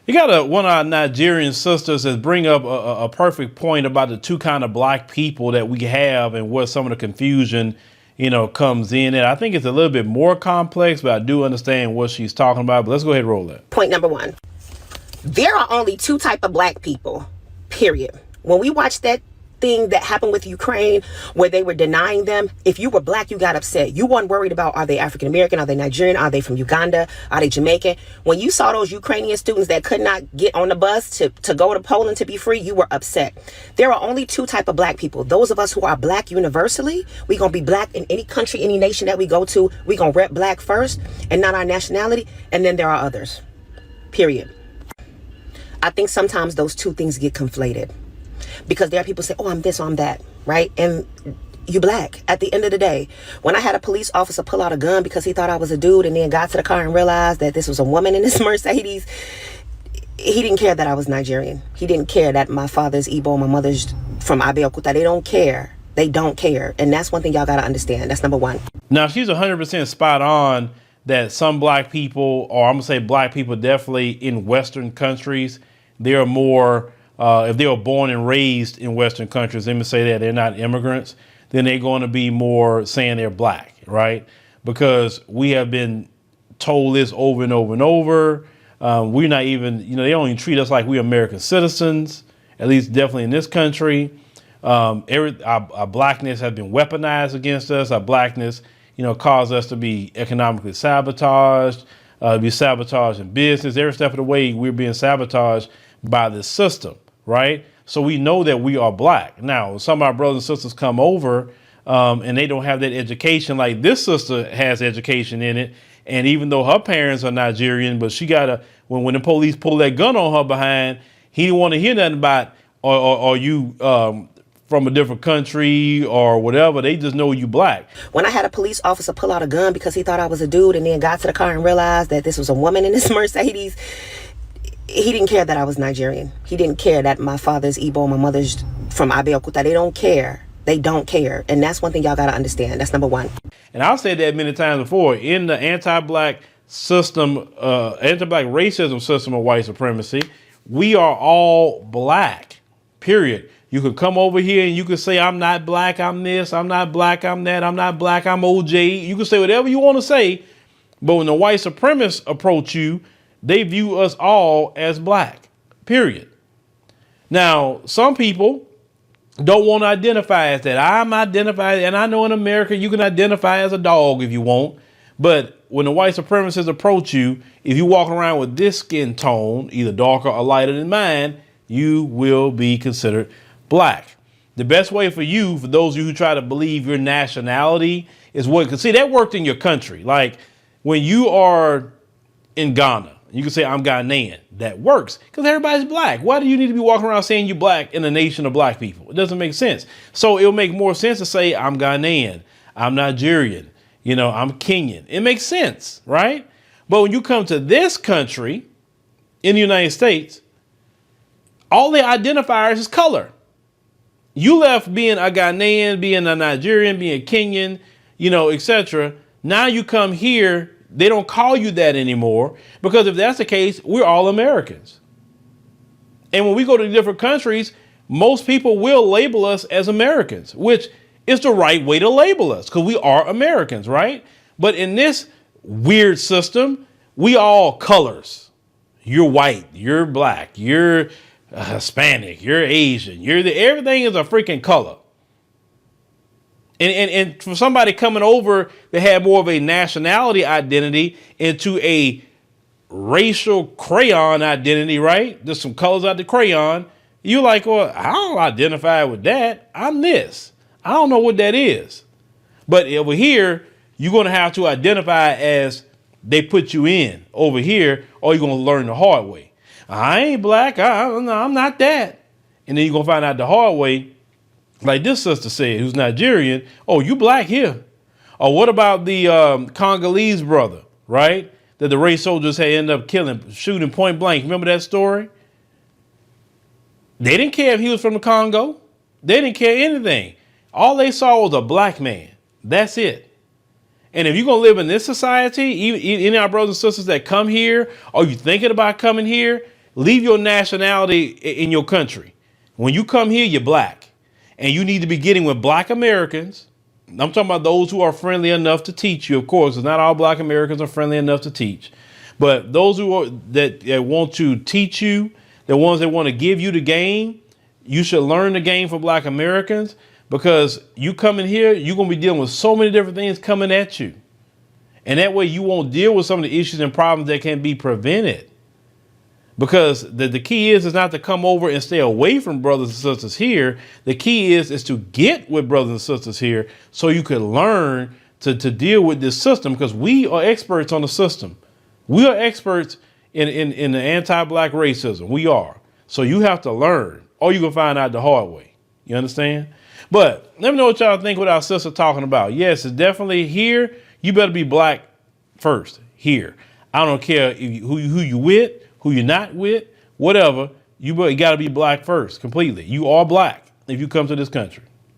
You got one of our Nigerian sisters that bring up a perfect point about the two kind of black people that we have and where some of the confusion, comes in. And I think it's a little bit more complex, but I do understand what she's talking about. But let's go ahead and roll that. Point number one. There are only two type of black people, period. When we watch that thing that happened with Ukraine where they were denying them, if you were black, you got upset. You weren't worried about, are they African American? Are they Nigerian? Are they from Uganda? Are they Jamaican? When you saw those Ukrainian students that could not get on the bus to go to Poland to be free, you were upset. There are only two type of black people. Those of us who are black universally, we gonna be black in any country, any nation that we go to. We gonna rep black first and not our nationality. And then there are others, period. I think sometimes those two things get conflated. Because there are people say, oh, I'm this, or I'm that, right? And you black. At the end of the day, when I had a police officer pull out a gun because he thought I was a dude and then got to the car and realized that this was a woman in this Mercedes, he didn't care that I was Nigerian. He didn't care that my father's Igbo, my mother's from Abeokuta. They don't care. They don't care. And that's one thing y'all got to understand. That's number one. Now, she's 100% spot on that some black people, or I'm going to say black people definitely in Western countries, they're more... if they were born and raised in Western countries, let me say that they're not immigrants, then they're going to be more saying they're black, right? Because we have been told this over and over and over. We're not even, they don't even treat us like we're American citizens, at least definitely in this country. Our blackness has been weaponized against us. Our blackness, caused us to be economically sabotaged, be sabotaged in business. Every step of the way, we're being sabotaged by the system. Right. So we know that we are black. Now, some of our brothers and sisters come over and they don't have that education like this sister has education in it. And even though her parents are Nigerian, but she got when the police pull that gun on her behind, he didn't want to hear nothing about are you from a different country or whatever. They just know you black. When I had a police officer pull out a gun because he thought I was a dude and then got to the car and realized that this was a woman in this Mercedes, he didn't care that I was Nigerian. He didn't care that my father's Igbo, my mother's from Abeokuta. They don't care. They don't care. And that's one thing y'all got to understand. That's number one. And I've said that many times before. In the anti-black system, anti-black racism system of white supremacy, we are all black, period. You can come over here and you can say, I'm not black, I'm this, I'm not black, I'm that, I'm not black, I'm OJ. You can say whatever you want to say. But when the white supremacists approach you, they view us all as black, period. Now, some people don't want to identify as that. I'm identified, and I know in America you can identify as a dog if you want. But when the white supremacists approach you, if you walk around with this skin tone, either darker or lighter than mine, you will be considered black. The best way for you, for those of you who try to believe your nationality, is what, because see, that worked in your country. Like when you are in Ghana, you can say, I'm Ghanaian. That works because everybody's black. Why do you need to be walking around saying you're black in a nation of black people? It doesn't make sense. So it'll make more sense to say I'm Ghanaian, I'm Nigerian, I'm Kenyan. It makes sense, right? But when you come to this country in the United States, all the identifiers is color. You left being a Ghanaian, being a Nigerian, being Kenyan, etc. Now you come here. They don't call you that anymore, because if that's the case, we're all Americans. And when we go to different countries, most people will label us as Americans, which is the right way to label us because we are Americans, right? But in this weird system, we all colors. You're white, you're black, you're Hispanic, you're Asian, everything is a freaking color. And for somebody coming over to have more of a nationality identity into a racial crayon identity, right? There's some colors out the crayon. You're like, well, I don't identify with that. I'm this. I don't know what that is. But over here, you're going to have to identify as they put you in over here, or you're going to learn the hard way. I ain't black. I'm not that. And then you're going to find out the hard way. Like this sister said, who's Nigerian, oh, you black here. Or what about the Congolese brother, right? That the race soldiers had ended up killing, shooting point blank. Remember that story? They didn't care if he was from the Congo. They didn't care anything. All they saw was a black man. That's it. And if you're going to live in this society, even any of our brothers and sisters that come here, or you thinking about coming here, Leave your nationality in your country. When you come here, you're black. And you need to be getting with black Americans. I'm talking about those who are friendly enough to teach you. Of course, because not all black Americans are friendly enough to teach. But those who are, that want to teach you, the ones that want to give you the game, you should learn the game for black Americans, because you come in here, you're going to be dealing with so many different things coming at you. And that way you won't deal with some of the issues and problems that can be prevented. Because the key is not to come over and stay away from brothers and sisters here. The key is to get with brothers and sisters here so you can learn to deal with this system, because we are experts on the system. We are experts in the anti-black racism. We are. So you have to learn, or you can find out the hard way. You understand? But let me know what y'all think what our sister talking about. Yes, it's definitely here. You better be black first here. I don't care who you with, who you're not with, whatever. You got to be black first completely. You are black if you come to this country.